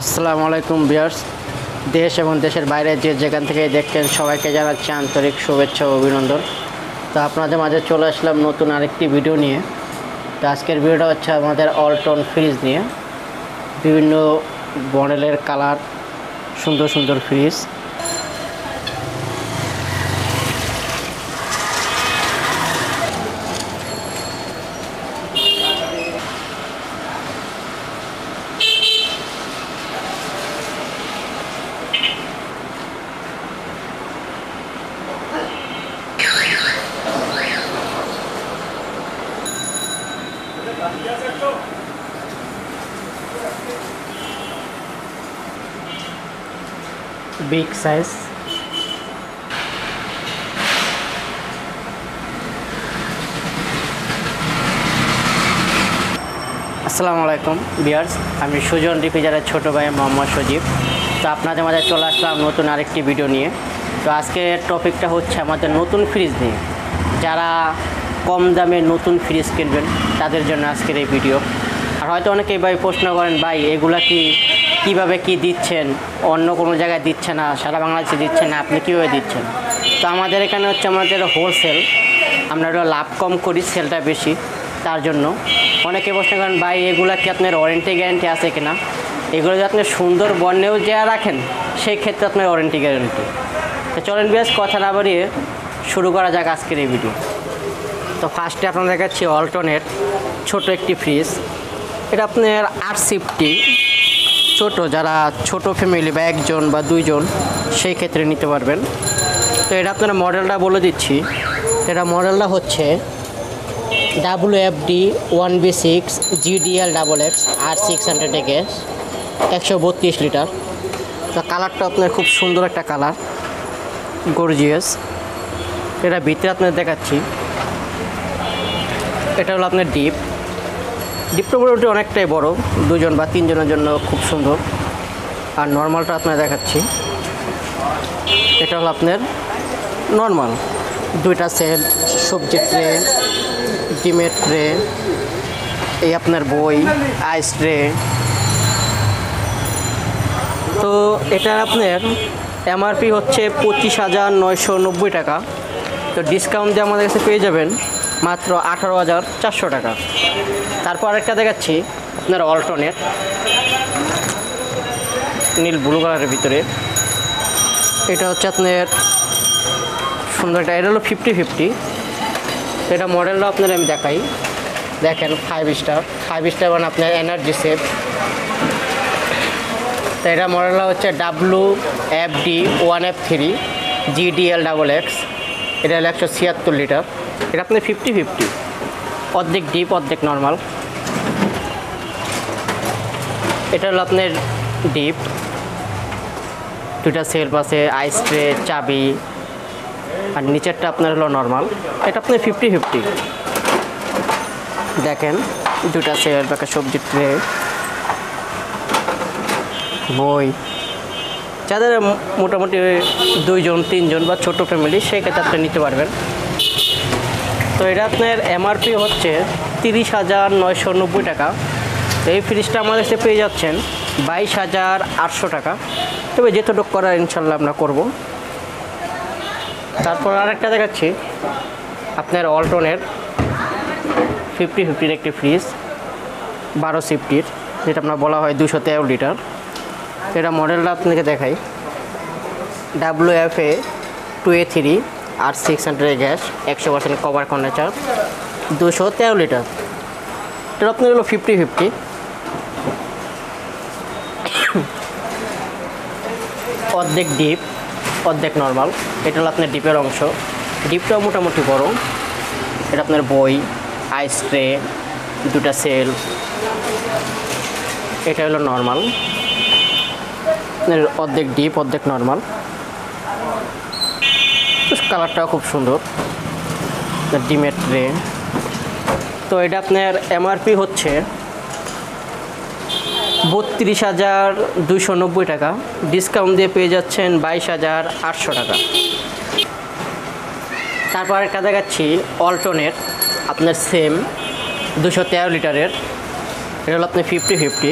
আসসালামু আলাইকুম ভিউয়ার্স, দেশ এবং দেশের বাইরে যে যেখান থেকে দেখছেন সবাইকে জানাচ্ছি আন্তরিক শুভেচ্ছা ও অভিনন্দন। তো আপনাদের মাঝে চলে আসলাম নতুন আরেকটি ভিডিও নিয়ে। তো আজকের ভিডিওটা হচ্ছে আমাদের ওয়ালটন ফ্রিজ নিয়ে। বিভিন্ন মডেলের কালার, সুন্দর সুন্দর ফ্রিজ। Big size. আসসালামু আলাইকুম ভিউয়ার্স, আমি সুজন রেফ্রিজারের ছোটো ভাই মোহাম্মদ সজীব। তো আপনাদের মাঝে চলে আসলাম নতুন আরেকটি ভিডিও নিয়ে। তো আজকের টপিকটা হচ্ছে আমাদের নতুন ফ্রিজ নিয়ে। যারা কম দামে নতুন ফ্রিজ কিনবেন তাদের জন্য আজকের এই ভিডিও। আর হয়তো অনেকেই ভাই প্রশ্ন করেন, ভাই এগুলা কীভাবে কি দিচ্ছেন, অন্য কোনো জায়গায় দিচ্ছে না, সারা বাংলাদেশে দিচ্ছে না, আপনি কীভাবে দিচ্ছেন? তো আমাদের এখানে হচ্ছে আমাদের হোলসেল, আমরা লাভ কম করি, সেলটা বেশি। তার জন্য অনেকে প্রশ্ন করেন, ভাই এগুলা কি আপনার ওয়ারেন্টি গ্যারান্টি আছে কিনা? এগুলো যদি আপনি সুন্দর বর্ণেও যা রাখেন সেই ক্ষেত্রে আপনার ওয়ারেন্টি গ্যারান্টি। তো চলেন বেশ কথা না বাড়িয়ে শুরু করা যাক আজকের এই ভিডিও। তো ফার্স্টে আপনাদের দেখাচ্ছি ওয়ালটনের ছোট একটি ফ্রিজ। এটা আপনার 850, ছোটো যারা ছোট ফ্যামিলি বা একজন বা দুইজন সেই ক্ষেত্রে নিতে পারবেন। তো এটা আপনার মডেলটা বলে দিচ্ছি। এটা মডেলটা হচ্ছে WFD 1B6 GDL XX R600 132 litre. তো কালারটা আপনার খুব সুন্দর একটা কালার, গর্জিয়াস। এটা ভিতরে আপনার দেখাচ্ছি। এটা হলো আপনার ডিপটা মোটামুটি অনেকটাই বড়, দুজন বা তিনজনের জন্য খুব সুন্দর। আর নর্মালটা আপনার দেখাচ্ছি। এটা হলো আপনার নর্মাল, দুইটা সেল, সবজি ট্রে, ডিমের ট্রে, এই আপনার বই, আইস ট্রে। তো এটা আপনার MRP হচ্ছে 25,990 টাকা। তো ডিসকাউন্ট দিয়ে আমাদের কাছে পেয়ে যাবেন মাত্র 18,400 টাকা। তারপর আরেকটা দেখাচ্ছি আপনার ওয়ালটনের, নীল ব্লু কালারের ভিতরে। এটা হচ্ছে আপনার সুন্দর একটা, এটা হলো 50-50। এটা মডেলটা আপনার আমি দেখাই, দেখেন 5 স্টার মানে আপনার এনার্জি সেভ। তো এটা মডেলটা হচ্ছে WFD 1F3 GDL XX। এটা হলো 176 লিটার। এটা আপনার 50-50, অর্ধেক ডিপ অর্ধেক নর্মাল। এটা হলো আপনার ডিপ, দুটা সেলফ আছে, আইস ট্রে, চাবি। আর নিচেরটা আপনার হলো নর্মাল। এটা আপনার 50-50, দেখেন দুটা সেলফ, একটা সবজি ট্রে, বই। যাদের মোটামুটি দুইজন তিনজন বা ছোটো ফ্যামিলি সেই ক্ষেত্রে আপনি নিতে পারবেন। তো এটা আপনার MRP হচ্ছে 30,990 টাকা। তো এই ফ্রিজটা আমাদের কাছে পেয়ে যাচ্ছেন 22,800 টাকা। তবে যেতটুকু করার ইনশাল্লাহ আমরা করব। তারপর আরেকটা দেখাচ্ছি আপনার ওয়ালটনের 50-50 একটি ফ্রিজ, 12 সিফটির, যেটা আপনার বলা হয় 213 লিটার। এটা মডেলটা আপনাকে দেখাই, WFA 2A3 R600 gas, 100% cover condenser, 213 litre. এটা আপনার হলো 50-50, অর্ধেক ডিপ অর্ধেক নর্মাল। এটা হলো আপনার ডিপের অংশ, ডিপটাও মোটামুটি বড়। এটা আপনার বই, আইস ট্রে, দুটা সেল। এটা হলো নর্মাল, অর্ধেক ডিপ অর্ধেক নর্মাল। কালারটাও খুব সুন্দর, ডিমের ট্রে। তো এটা আপনার MRP হচ্ছে 32,290 টাকা। ডিসকাউন্ট দিয়ে পেয়ে যাচ্ছেন 22,800 টাকা। তারপর একটা দেখাচ্ছি ওয়ালটনের আপনার সেম 213 লিটারের, এটা হলো আপনার 50-50।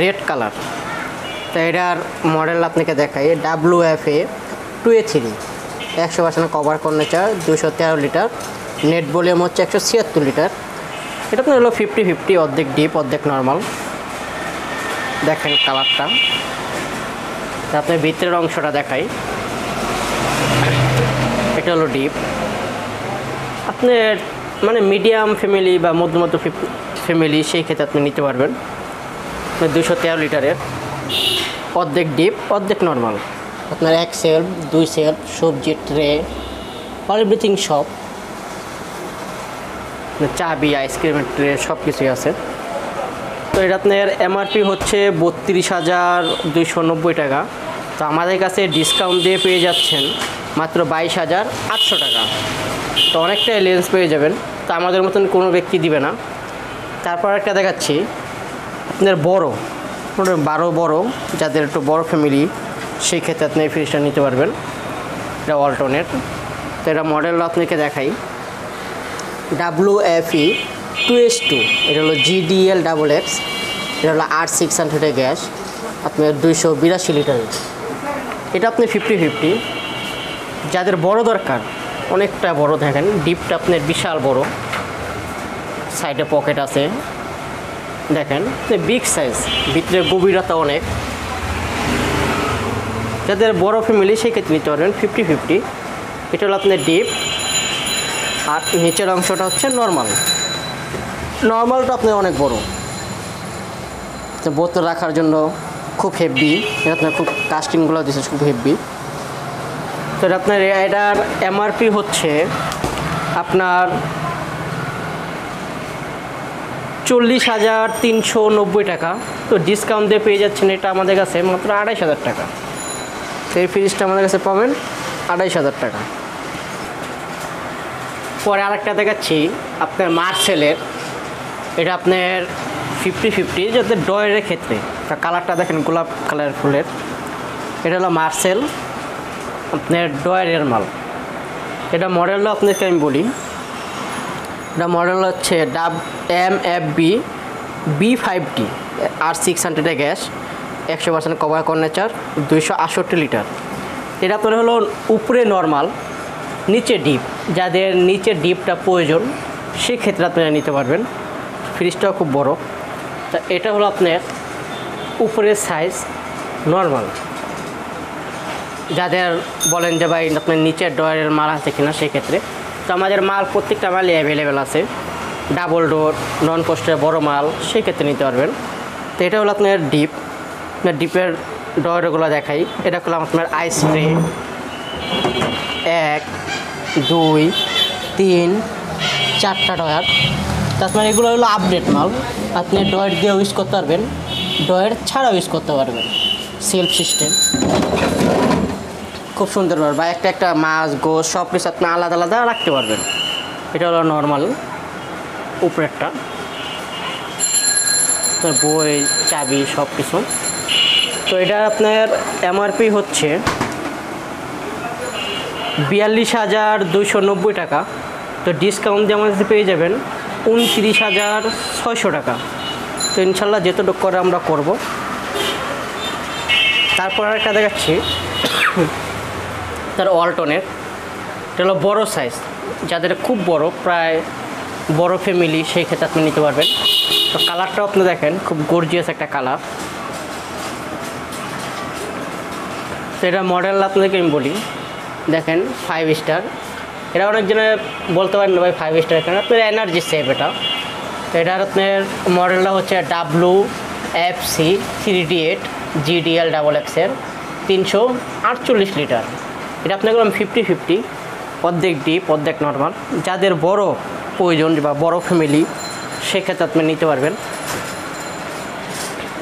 Red colour. তো এটার মডেল আপনাকে দেখাই WFA 2A3 100% কভার কর্নেচার, 213 লিটার, নেট ভলিউম হচ্ছে 176 লিটার। এটা আপনার হলো 50-50, অর্ধেক ডিপ অর্ধেক নর্মাল। দেখেন কালারটা। আপনার ভিতরের অংশটা দেখাই, এটা হলো ডিপ। আপনার মানে মিডিয়াম ফ্যামিলি বা মধ্যমধ্য ফ্যামিলি সেই ক্ষেত্রে আপনি নিতে পারবেন। 213 লিটারের, অর্ধেক ডিপ অর্ধেক নর্মাল। আপনার 1 সেলফ 2 সেলফ, সবজি ট্রে, এভরিথিং সব, চাবি, আইসক্রিমের ট্রে সব কিছুই আছে। তো এটা আপনার এমআরপি হচ্ছে 32,290 টাকা। তো আমাদের কাছে ডিসকাউন্ট দিয়ে পেয়ে যাচ্ছেন মাত্র 22,800 টাকা। তো অনেকটা লেন্স পেয়ে যাবেন, তো আমাদের মতন কোনো ব্যক্তি দিবে না। তারপর একটা দেখাচ্ছি আপনার বড় 12 বড়, যাদের একটু বড় ফ্যামিলি সেই ক্ষেত্রে আপনি এই ফ্রিজটা নিতে পারবেন। এটা ওয়ালটনের। তো এটা মডেলটা আপনাকে দেখাই WFE 2S2, এটা হলো GDL XX, এটা হলো R600 গ্যাস, আপনার 282 লিটারের। এটা আপনি 50-50, যাদের বড় দরকার অনেকটা বড়। দেখেন ডিপটা আপনার বিশাল বড়, সাইডে পকেট আছে, দেখেন বিগ সাইজ, ভিতরে গভীরতা অনেক। যাদের বড় ফ্যামিলি সেই ক্ষেত্রে নিতে পারবেন 50-50। এটা হলো আপনার ডিপ, আর নিচের অংশটা হচ্ছে নর্মাল। নর্মালটা আপনার অনেক বড়, তো বোতল রাখার জন্য খুব হেভি। এটা আপনার খুব কাস্টিংগুলো দিচ্ছে খুব হেভি। তো এটা আপনার এটার এমআরপি হচ্ছে আপনার 40,390 টাকা। তো ডিসকাউন্ট দিয়ে পেয়ে যাচ্ছেন এটা আমাদের কাছে মাত্র 28,000 টাকা। তো এই ফ্রিজটা আমাদের কাছে পাবেন 28,000 টাকা। পরে আরেকটা দেখাচ্ছি আপনার মার্সেলের, এটা আপনার 50-50, যাতে ডয়ের ক্ষেত্রে। তা কালারটা দেখেন গোলাপ কালার ফুলের। এটা হলো মার্সেল, আপনার ডয়ের মাল। এটা মডেলটা আপনাকে আমি বলি, এটা মডেল হচ্ছে MFB B5D R600 gas, 100% cover কর্নেচার, 268 লিটার। এটা আপনার হলো উপরে নর্মাল, নিচে ডিপ। যাদের নিচে ডিপটা প্রয়োজন সেক্ষেত্রে আপনারা নিতে পারবেন। ফ্রিজটাও খুব বড়। তা এটা হলো আপনার উপরের সাইজ নর্মাল। যাদের বলেন যে ভাই আপনার নিচের ডয়ারের মাল আছে কিনা, সেক্ষেত্রে তো আমাদের মাল প্রত্যেকটা মালই অ্যাভেলেবেল আছে। ডাবল ডোর, নন পোস্টের বড় মাল সেই ক্ষেত্রে নিতে পারবেন। তো এটা হলো আপনার ডিপ। আপনার ডিপের ডয়ারগুলো দেখাই। এটা করলাম আপনার আইস ট্রে, 1 2 3 4টা ডয়ার। তারপরে এগুলো হলো আপডেট মাল, আপনি ডয়ার দিয়ে ইউজ করতে পারবেন, ডয়ার ছাড়াও ইউজ করতে পারবেন। সেলফ সিস্টেম খুব সুন্দর, বা একটা মাছ গোস সব কিছু আপনি আলাদা আলাদা রাখতে পারবেন। এটা হলো নর্মাল উপরেরটা, বই চাবি সব কিছু। তো এটা আপনার এমআরপি হচ্ছে 42,290 টাকা। তো ডিসকাউন্ট দিয়ে আমাদের পেয়ে যাবেন 29,600 টাকা। তো ইনশাল্লাহ যেতটুকু করে আমরা করব। তারপর একটা দেখাচ্ছি তার ওয়ালটনের, এটা হলো বড়ো সাইজ, যাদের খুব বড় প্রায় বড় ফ্যামিলি সেই ক্ষেত্রে আপনি নিতে পারবেন। তো কালারটাও আপনি দেখেন খুব গর্জিয়াস একটা কালার। তো এটা মডেল আপনাদেরকে আমি বলি, দেখেন 5 স্টার। এটা অনেকজনে বলতে পারেন ভাই 5 স্টার কেন, আপনার এনার্জি সেভ এটা। তো এটার আপনার মডেলটা হচ্ছে WFC 3D8 GDL XX, 348 litre. এটা আপনাকে 50-50, অর্ধেক ডিপ অর্ধেক নর্মাল। যাদের বড় প্রয়োজন বা বড় ফ্যামিলি সেক্ষেত্রে আপনি নিতে পারবেন।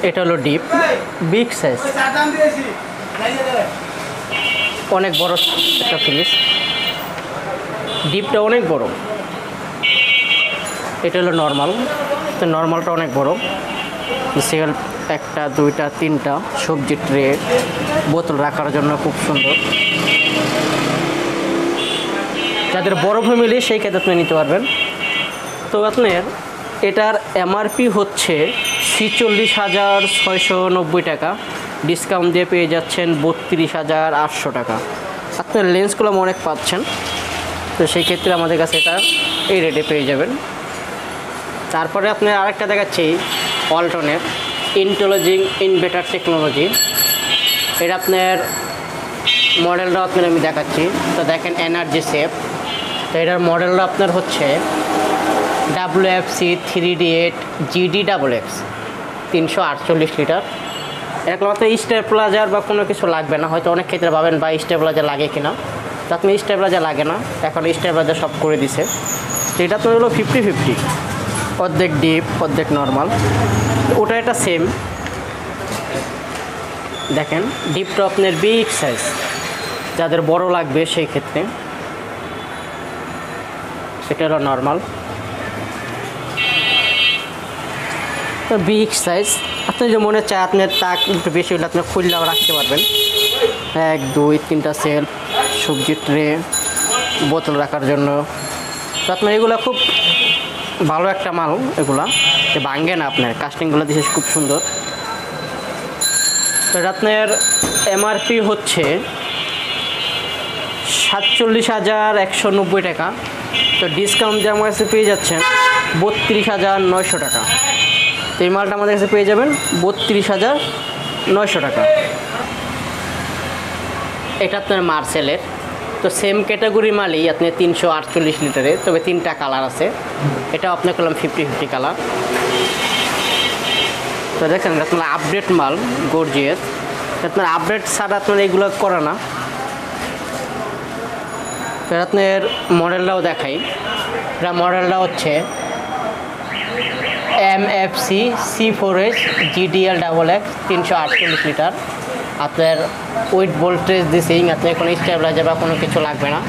এটা হলো ডিপ, বিগ সাইজ, অনেক বড় একটা ফ্রিজ, ডিপটা অনেক বড়। এটা হলো নর্মাল, তো নর্মালটা অনেক বড়। সেল 1টা 2টা 3টা, সবজি ট্রে, বোতল রাখার জন্য খুব সুন্দর। যাদের বড় ফ্যামিলি সেই ক্ষেত্রে আপনি নিতে পারবেন। তো আপনার এটার এমআরপি হচ্ছে 46,690 টাকা, ডিসকাউন্ট দিয়ে পেয়ে যাচ্ছেন 32,800 টাকা। আপনার লেন্সগুলো অনেক পাচ্ছেন, তো সেই ক্ষেত্রে আমাদের কাছে এটা এই রেটে পেয়ে যাবেন। তারপরে আপনার আরেকটা দেখাচ্ছি ওয়ালটনের ইন্টেলিজিং ইনভার্টার টেকনোলজি। এটা আপনার মডেলটা আপনার আমি দেখাচ্ছি। তো দেখেন এনার্জি সেভ। তো এটার মডেলটা আপনার হচ্ছে WFC 3D8 GD XX 348 litre. এরকম আপনার স্টেবিলাইজার বা কোনো কিছু লাগবে না। হয়তো অনেক ক্ষেত্রে ভাবেন বা স্টেবিলাইজার লাগে কিনা, তো আপনি স্টেবিলাইজার লাগে না, এখন স্টেবিলাইজার সব করে দিছে। তো এটা আপনার হলো 50-50, অর্ধেক ডিপ অর্ধেক নর্মাল। ওটা এটা সেম। দেখেন ডিপটা আপনার বিগ সাইজ, যাদের বড় লাগবে সেই ক্ষেত্রে। এটা হলো নর্মাল, তো বিগ সাইজ। আপনি যে মনে চায় আপনার তাক একটু বেশি হলে আপনি খুললেও রাখতে পারবেন। 1, 2, 3টা সেলফ, সবজির ট্রে, বোতল রাখার জন্য। তো আপনার এগুলো খুব ভালো একটা মাল, এগুলা যে ভাঙে না, আপনার কাস্টিংগুলো দিয়েছে খুব সুন্দর। তো এটা আপনার MRP হচ্ছে 47,190 টাকা। তো ডিসকাউন্ট দিয়ে আমার কাছে পেয়ে যাচ্ছেন 32,900 টাকা। তো এই মালটা আমাদের কাছে পেয়ে যাবেন 32,900 টাকা। এটা আপনার মার্সেলের, তো সেম ক্যাটাগরি মালই আপনি 348 লিটারে, তবে 3টা কালার আছে। এটাও আপনার করলাম 50-50 কালার। তো দেখেন আপনার আপডেট মাল, গর্জিয়াস। আপনার আপডেট ছাড়া আপনার এগুলো করে না। তো আপনার মডেলটাও দেখাই। এটা মডেলটা হচ্ছে MFC C4H GDL XX 348 litre. আপনার উইথ ভোল্টেজ দিসিং, আপনার কোনো স্টেবিলাইজার বা কোনো কিছু লাগবে না।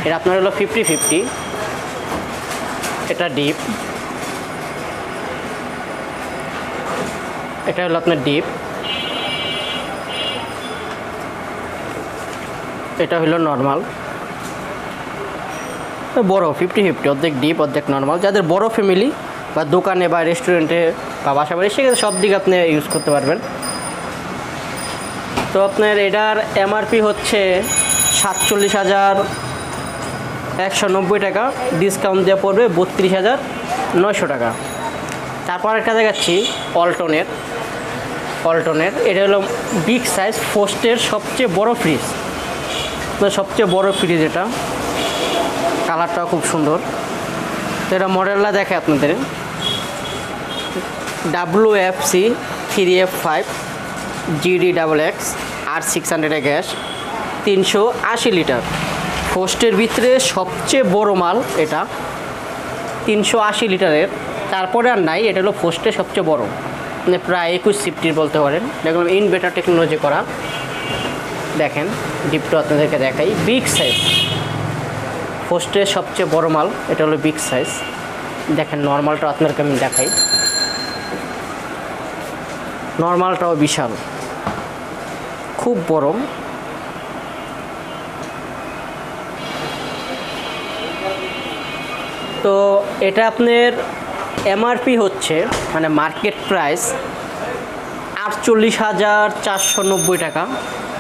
এটা আপনার হলো 50-50। এটা ডিপ, এটা হলো আপনার ডিপ, এটা হলো নর্মাল। বড় 50-50, অর্ধেক ডিপ অর্ধেক নর্মাল। যাদের বড় ফ্যামিলি বা দোকানে বা রেস্টুরেন্টে বা বাসা বাড়ি, সেক্ষেত্রে সব দিকে আপনি ইউজ করতে পারবেন। তো আপনার এটার MRP হচ্ছে 47,190 টাকা, ডিসকাউন্ট দিয়ে পড়বে 32,900 টাকা। তারপর একটা দেখাচ্ছি ওয়ালটনের। এটা হলো বিগ সাইজ ফোস্টের সবচেয়ে বড় ফ্রিজ। তো সবচেয়ে বড় ফ্রিজ এটা, কালারটাও খুব সুন্দর। তো এটা মডেলটা দেখে আপনাদের WFC 3F5 GD XX R600 gas 380 litre. ফোস্টের ভিতরে সবচেয়ে বড় মাল এটা, 380 লিটারের। তারপরে আর নাই, এটা হলো ফোস্টের সবচেয়ে বড়, মানে প্রায় 21 সিফটির বলতে পারেন। দেখলাম ইনভার্টার টেকনোলজি করা। দেখেন ডিপটা আপনাদেরকে দেখাই, বিগ সাইজ, ফোস্টের সবচেয়ে বড় মাল। এটা হলো বিগ সাইজ। দেখেন নর্মালটা আপনাদেরকে আমি দেখাই, নর্মালটাও বিশাল, খুব বড়। তো এটা আপনার MRP হচ্ছে, মানে মার্কেট প্রাইস 48,490 টাকা।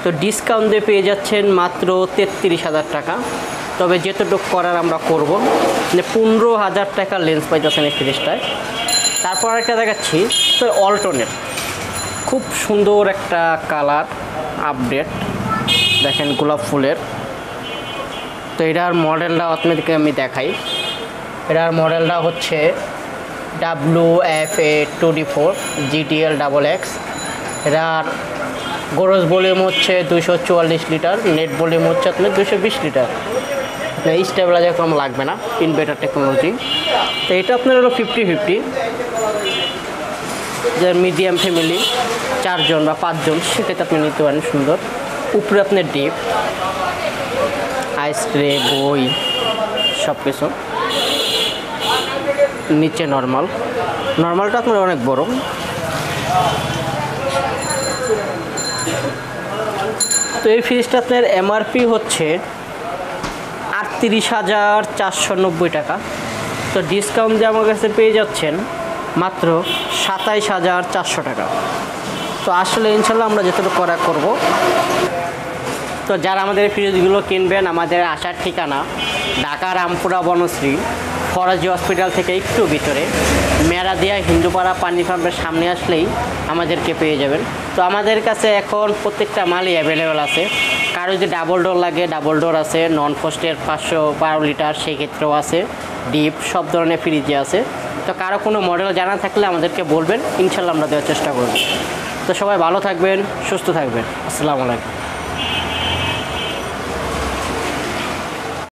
তো ডিসকাউন্ট দিয়ে পেয়ে যাচ্ছেন মাত্র 33,000 টাকা। তবে যেতটুকু করার আমরা করব, মানে 15,000 টাকা লেন্স পাইতেছেন এই ফ্রিজটায়। তারপর একটা দেখাচ্ছি, তো ওয়ালটনের খুব সুন্দর একটা কালার আপডেট, দেখেন গোলাপ ফুলের। তো এটার মডেলটা আপনাদেরকে আমি দেখাই। এটার মডেলটা হচ্ছে WFA 24 GTL XX। এটার গ্রস ভলিউম হচ্ছে 244 লিটার, নেট ভলিউম হচ্ছে আপনার 220 লিটার। স্টেবিলাইজার কম লাগবে না, ইনভার্টার টেকনোলজি। তো এটা আপনার হলো 50-50, যে মিডিয়াম ফ্যামিলি 4 জন বা 5 জন, সেক্ষেত্রে আপনি নিতে পারেন। সুন্দর উপরে আপনার ডিপ, আইস ট্রে, বই সব কিছু। নিচে নর্মালটা আপনার অনেক বড়। তো এই ফ্রিজটা আপনার MRP হচ্ছে 38,490 টাকা। তো ডিসকাউন্ট দিয়ে আমার কাছে পেয়ে যাচ্ছেন মাত্র 27,400 টাকা। তো আসলে ইনশাল্লাহ আমরা যতটুকু করা করব। তো যারা আমাদের ফ্রিজগুলো কিনবেন, আমাদের আসার ঠিকানা ঢাকা রামপুরা বনশ্রী ফরাজি হসপিটাল থেকে একটু ভিতরে মেরাদিয়া হিন্দুপাড়া পানি পাম্পের সামনে আসলেই আমাদেরকে পেয়ে যাবেন। তো আমাদের কাছে এখন প্রত্যেকটা মালই অ্যাভেলেবেল আছে। কারো যদি ডাবল ডোর লাগে ডাবল ডোর আছে, নন ফ্রস্টের 512 লিটার সেই ক্ষেত্রেও আছে, ডিপ সব ধরনের ফ্রিজে আছে। তো কারো কোনো মডেল জানা থাকলে আমাদেরকে বলবেন, ইনশাল্লাহ আমরা দেওয়ার চেষ্টা করব। তো সবাই ভালো থাকবেন, সুস্থ থাকবেন। আসসালামু আলাইকুম।